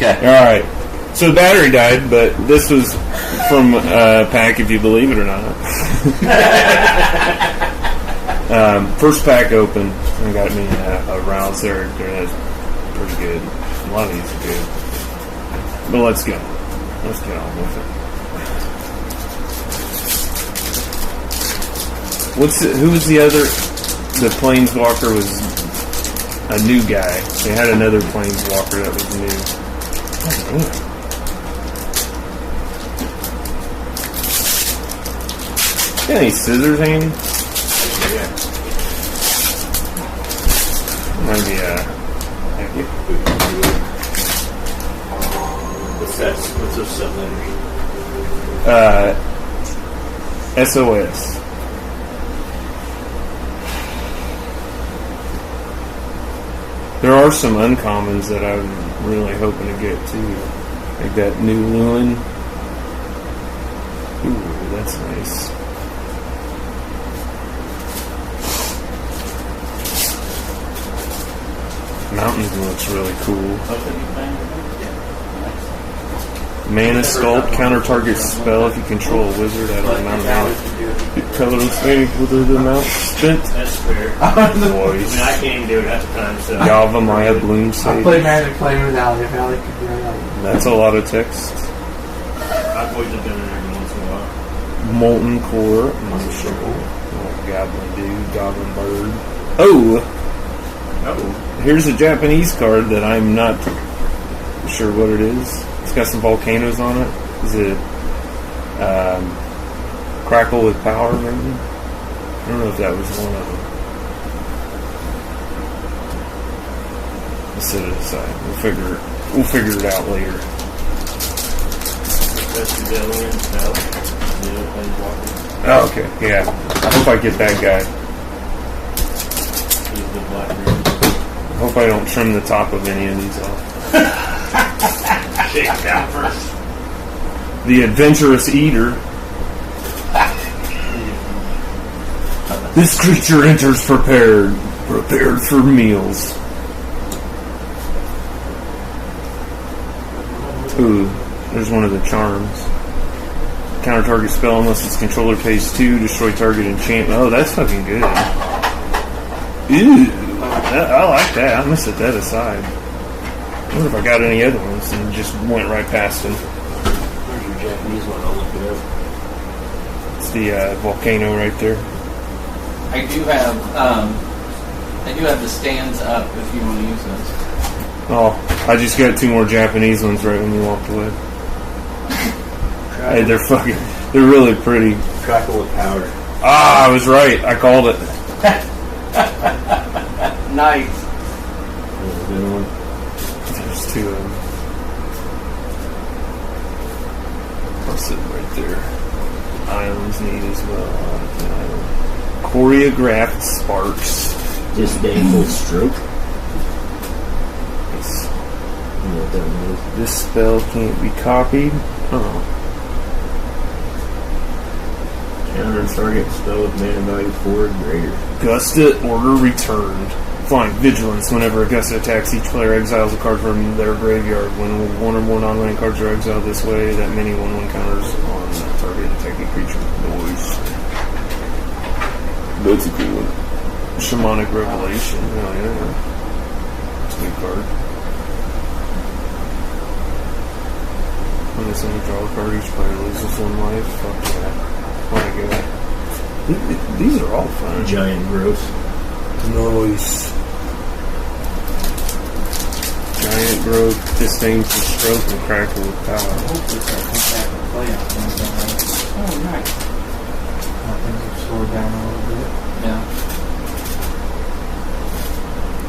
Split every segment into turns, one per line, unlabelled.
Okay.
Alright. So the battery died, but this was from pack, if you believe it or not. First pack open, I got me a Rouser. That's pretty good. A lot of these are good. But let's go. Let's get on with it. Who was the other? The Planeswalker was a new guy. They had another Planeswalker that was new. Oh, man. Got any scissors handy?
Yeah.
Maybe,
Thank you. What's those sub-letters?
SOS. There are some uncommons that I'm really hoping to get too. Like that new Lewin. Ooh, that's nice. Mountain looks really cool. Mana Sculpt, counter target spell if you control a wizard at an amount of mana. Colorless equal to the amount spent.
That's fair.
Boys.
I can't even do it at the time, so.
Yava Maya Bloom
I
Sage.
play Magic Play without it. Valley could be right.
That's a lot of text.
I've always been in there every once in a while.
Molten Core, Marshall, Goblin Dude, Goblin Bird. Oh! Here's a Japanese card that I'm not sure what it is. It's got some volcanoes on it. Is it Crackle with Power, maybe? I don't know if that was one of them. Let's set it aside. We'll figure it out later.
That's the Delaware spell.
Oh, okay. Yeah. I hope I get that guy.
He's the black ring.
I hope I don't trim the top of any of these off.
Shake it down first.
The Adventurous Eater. This creature enters prepared for meals. Ooh, there's one of the charms. Counter target spell unless its controller pays 2, destroy target enchantment. Oh, that's fucking good. Ew, I like that. I'm gonna set that aside. I wonder if I got any other ones and just went right past them.
Where's your Japanese one? I'll look it up.
It's the volcano right there.
I do have the stands up if you want to use those.
Oh, I just got 2 more Japanese ones right when you walked away. Hey, they're really pretty.
Crackle with Power.
Ah, I was right. I called it.
Nice.
That's a good one.
There's 2 of them. I'll sit right there. Islands neat as well. I like the island. Choreographed Sparks.
Disdainful Stroke.
It's,
I don't know what that means.
this spell can't be copied. Oh.
Counter target spell with mana value 4 or greater.
Gusta Order Returned. Flying Vigilance. Whenever a Gusta attacks, each player exiles a card from their graveyard. When one or more non-land cards are exiled this way, that many 1/1 counters on that target attacking creature. Noise. That's a good one. Shamanic Revelation. Oh, yeah. That's a good card. When this end draw a card, each player loses 1 life. Fuck yeah. Oh my god. These are all fun.
Giant Growth.
Noise. Giant Growth, Disdain for Stroke, and Crackle with Power.
Hopefully, I come back and play on things.
Oh, nice.
Things have slowed down a little bit.
Yeah.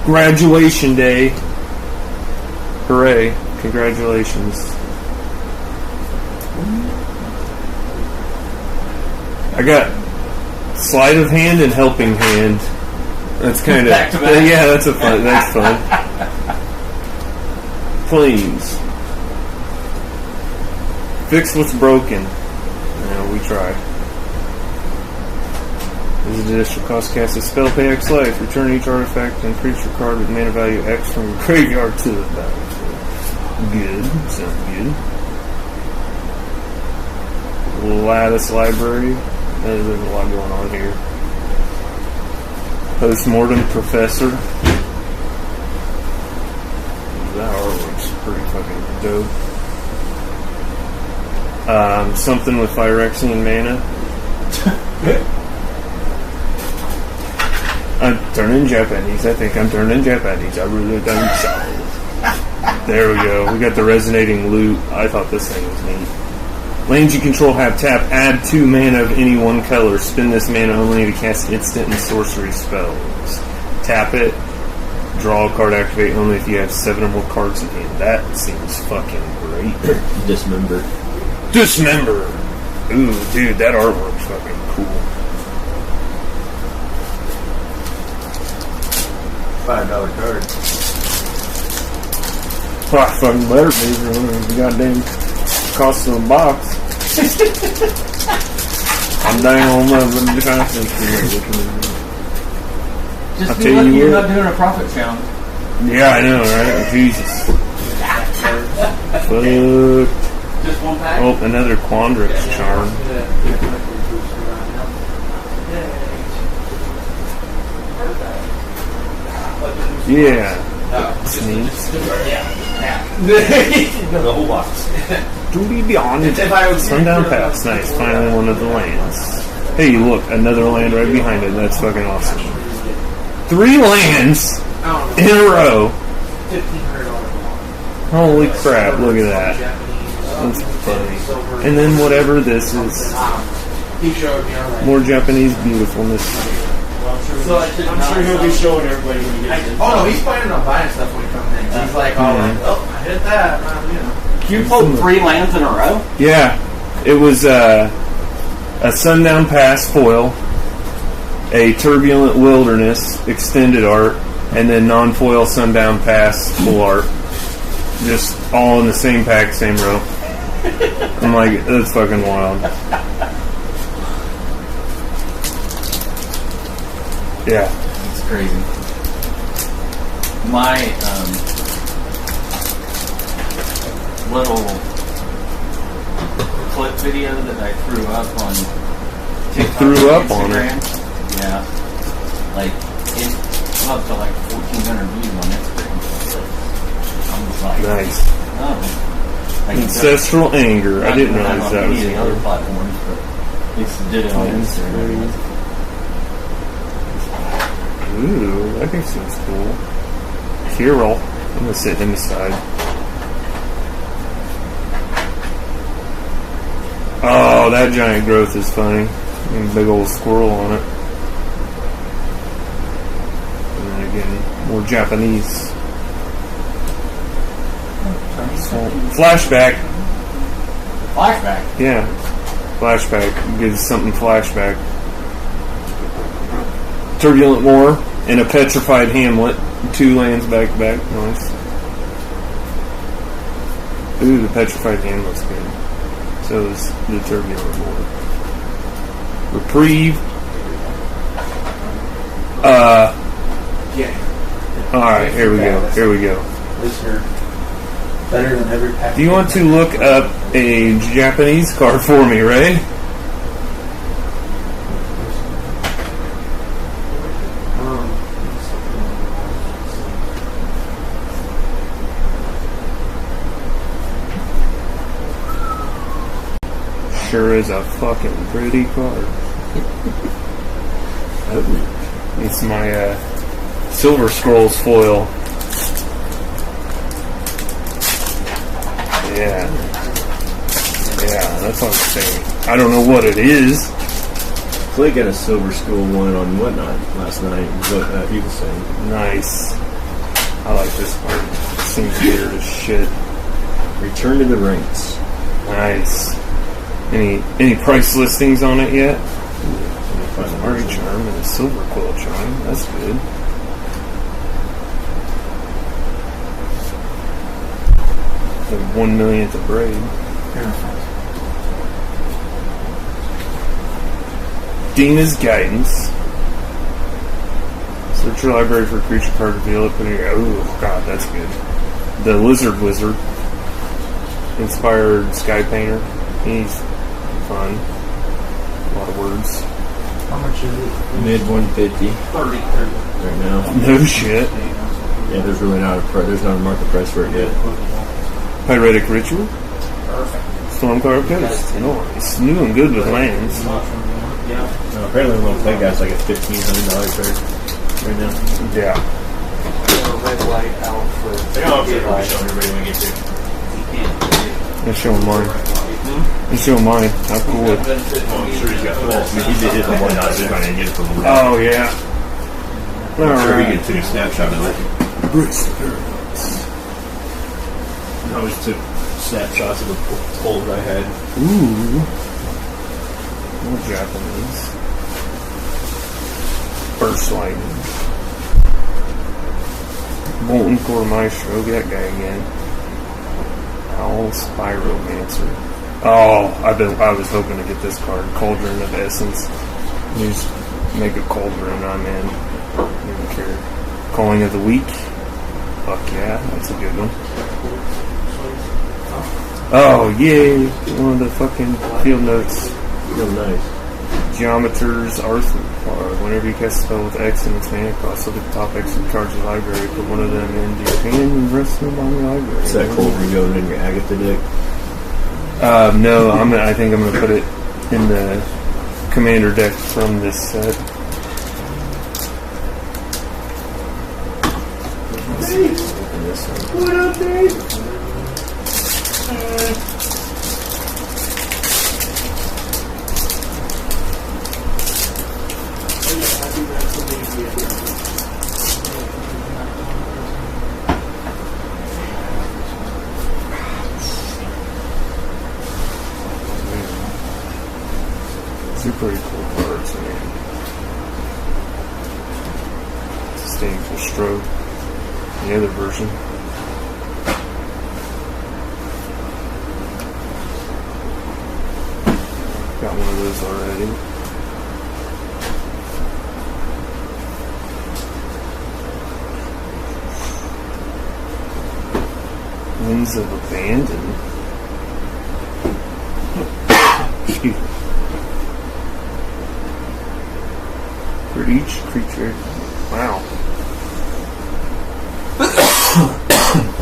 Graduation Day. Hooray. Congratulations. I got Sleight of Hand and Helping Hand. That's kind of...
Back to back.
Yeah, that's fun. Planes. Fix what's broken. No, we tried. This is additional cost cast a spell, pay X life. Return each artifact and creature card with mana value X from your graveyard to the battlefield. Good. Sounds good. Lattice library. There's a lot going on here. Postmortem professor. That artwork's pretty fucking dope. Something with Phyrexian mana. I'm turning Japanese. I think I'm turning Japanese. I really don't know. There we go. We got the resonating loot. I thought this thing was neat. Lands you control have tap. Add 2 mana of any one color. Spend this mana only to cast instant and sorcery spells. Tap it. Draw a card. Activate only if you have 7 or more cards in hand. That seems fucking great.
Dismember.
Dismember. Ooh, dude, that artwork's fucking cool.
$5 card.
Well, fucking better be the goddamn cost of the box. I'm dang on the defense.
Just
I'll
be
tell
lucky
you
you're
what.
not doing a profit challenge.
Yeah, I know, right? Jesus. Fuck.
Just one pack?
Oh, another Quandrix charm. Yeah. Sneeze.
The whole box.
Duty Beyond. Sundown Pass. Nice. Finally one of the lands. Hey, look. Another land right behind it. That's fucking awesome. 3 lands in a row. Holy crap. Look at that. That's funny. And then whatever this is. More Japanese beautifulness.
So I'm sure he'll be showing everybody when he gets in.
Oh no, he's planning on buying stuff when he comes in. He's like, oh, like, oh, I hit that. You know.
You pulled 3 lands in a row?
Yeah. It was a Sundown Pass foil, a Turbulent Wilderness extended art, and then non-foil Sundown Pass full art. Just all in the same pack, same row. I'm like, that's fucking wild. Yeah.
It's crazy. My little clip video that I threw up on TikTok
threw
and
up on it?
Instagram, yeah, like it's up to like 1,400 views on Instagram. I was like,
Nice.
oh, like,
Ancestral Anger. I didn't realize that was
any
in
other
there.
platforms, but at least it did it on Instagram.
Ooh, that thing seems cool. Kirill. I'm gonna sit him aside. Oh, that giant growth is funny. And big old squirrel on it. And then again, more Japanese. Flashback.
Flashback.
Yeah. Flashback. Gives something flashback. Turbulent War and a Petrified Hamlet. 2 lands back to back. Nice. Ooh, the Petrified Hamlet's good. So is the Turbulent War. Reprieve.
Yeah.
Alright, here we go. Here we go.
Listener. Better than every pack.
Do you want to look up a Japanese card for me, Ray? Sure is a fucking pretty card. Oh, it's my Silver Scrolls foil. Yeah. Yeah, that's what I'm saying. I don't know what it is.
Clay got a Silver School one on Whatnot last night. What he was saying.
Nice. I like this card. Seems weird as shit.
Return to the ranks.
Nice. Any price listings on it yet?
Find the
Murray
version.
charm and a silver quill charm. That's good. The 1 millionth of braid. Dina's Guidance. Search your library for a creature card, reveal it, put it here. Oh, God, that's good. The Lizard Wizard. inspired sky painter. He's fun. A lot of words.
How much is it?
Mid 150
30.
right now.
No shit.
Yeah, there's really not a market price for it yet.
Pyretic Ritual.
Perfect.
Stormcar Coast. Nice. New and good with lands.
Yeah.
Apparently, one play guy's like a $1,500 card right now.
Yeah.
Red light out for.
They don't have to show everybody when we get there.
Let's show him mine. Let's show him mine. How cool.
I'm sure he's got full. I mean, he did hit the one out. He's trying to get it from the left.
Oh, yeah.
I'm sure he
Alright.
could take a snapshot of it. I always took snapshots of the poll that I had.
Ooh. More Japanese. Burst Lightning. Molten Core Maestro. That guy again. Owl Spiromancer. Oh, I was hoping to get this card. Cauldron of Essence. You just make a cauldron, I'm in. I don't care. Calling of the Week. Fuck yeah, that's a good one. Oh, yay! One of the fucking field notes.
Real nice.
Geometer's Arthur. Whenever you cast a spell with X and its mana cost, look at the top X and cards of the library, put one of them into your hand and rest them on your library.
Is that cauldron going in your Agatha deck?
No, I think I'm gonna put it in the commander deck from this set.
What up, Dave?
These are pretty cool cards, man. Disdainful Stroke. The other version. Got one of those already. Winds of Abandon. Excuse me. For each creature. Wow.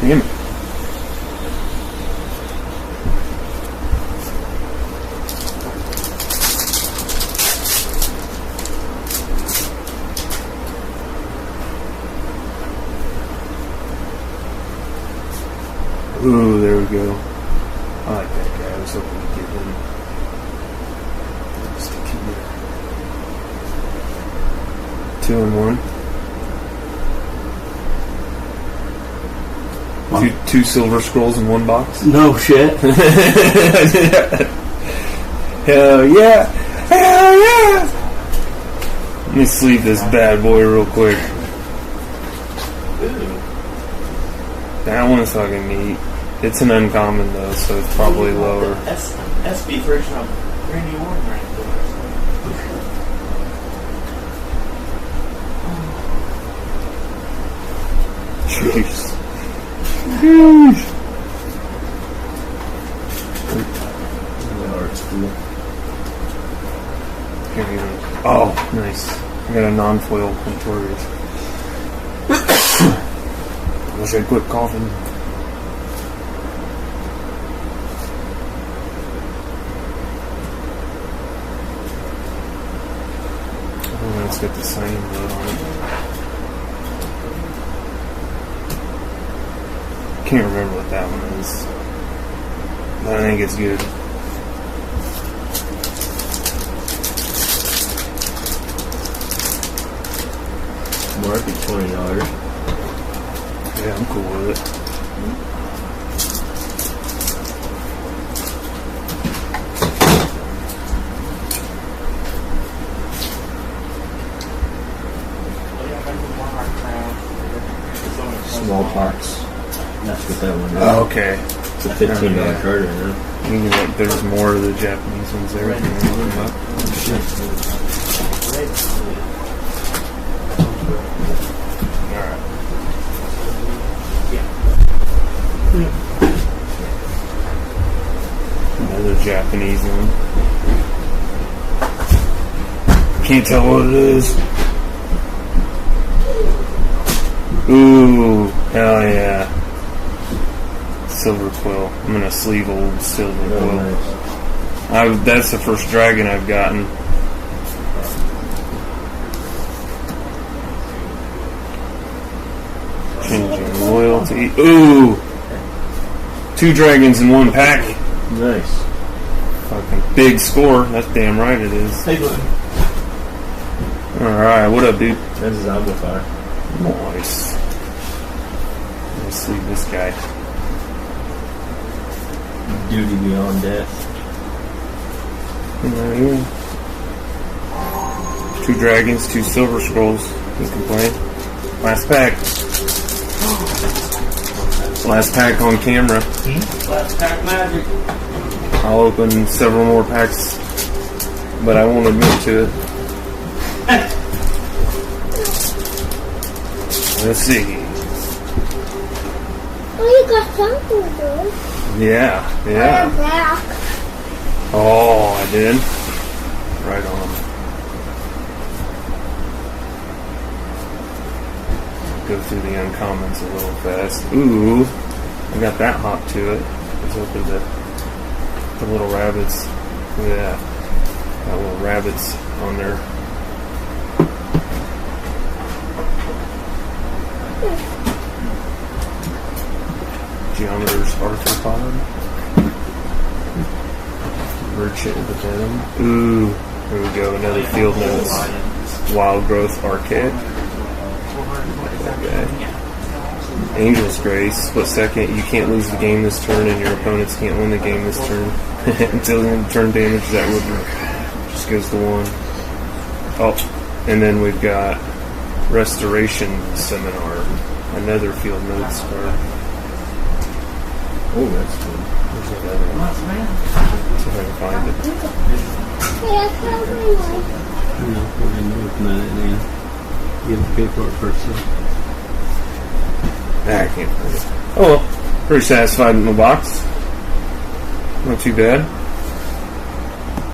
Damn it. Ooh, there we go. I like that guy. I was hoping to get him. Stick him there. 2 and 1. Two silver scrolls in one box.
No shit.
Hell yeah! Hell yeah! Let me sleeve this bad boy real quick. That one's fucking neat. It's an uncommon though, so it's probably lower.
SB version of Randy Orton right
Jeez. Jeez.
That art's cool.
Can't even. Oh, nice. I got a non-foil Contorius. Wish I'd quit coughing. Oh, it's got the signing load on it. Can't remember what that one is, but I think it's good.
Market $20.
Yeah, I'm cool with it.
Smallpox. That's what that one is.
Oh, okay.
It's a $15 card right now.
There's more of the Japanese ones there. If you want to look them up. Alright. Another Japanese one. Can't tell what it is. Ooh, hell yeah. Silver quill. I'm gonna sleeve old silver quill.
Nice.
That's the first dragon I've gotten. Changing loyalty. Ooh! 2 dragons in 1 pack.
Nice.
Fucking big score. That's damn right it is.
Hey, look.
Alright, what up, dude?
That's his amplifier.
Nice. Let's sleeve this guy.
Duty beyond death.
Right here. 2 dragons, 2 silver scrolls. You can play. Last pack. Last pack on camera.
Last pack magic.
I'll open several more packs, but I won't admit to it. Let's see.
Oh, you got something good.
Yeah.
Black.
Oh, I did. Right on. Go through the uncommons a little fast. Ooh, I got that hop to it. Let's open the little rabbits. Look at that. Got little rabbits on there. Geometer's arthropod. Merchant of the Venom. Ooh, here we go. Another field notes. Wild growth archaic. Okay. Angel's Grace. Split second. You can't lose the game this turn, and your opponents can't win the game this turn. Until the turn damage, that would just goes to 1. Oh, and then we've got Restoration Seminar. Another field notes card.
Oh, that's cool.
There's another one. See if I can find it.
Yeah, probably one.
No, we're going to open that in. Give the paperwork first.
I can't find it. Oh well, pretty satisfied in the box. Not too bad.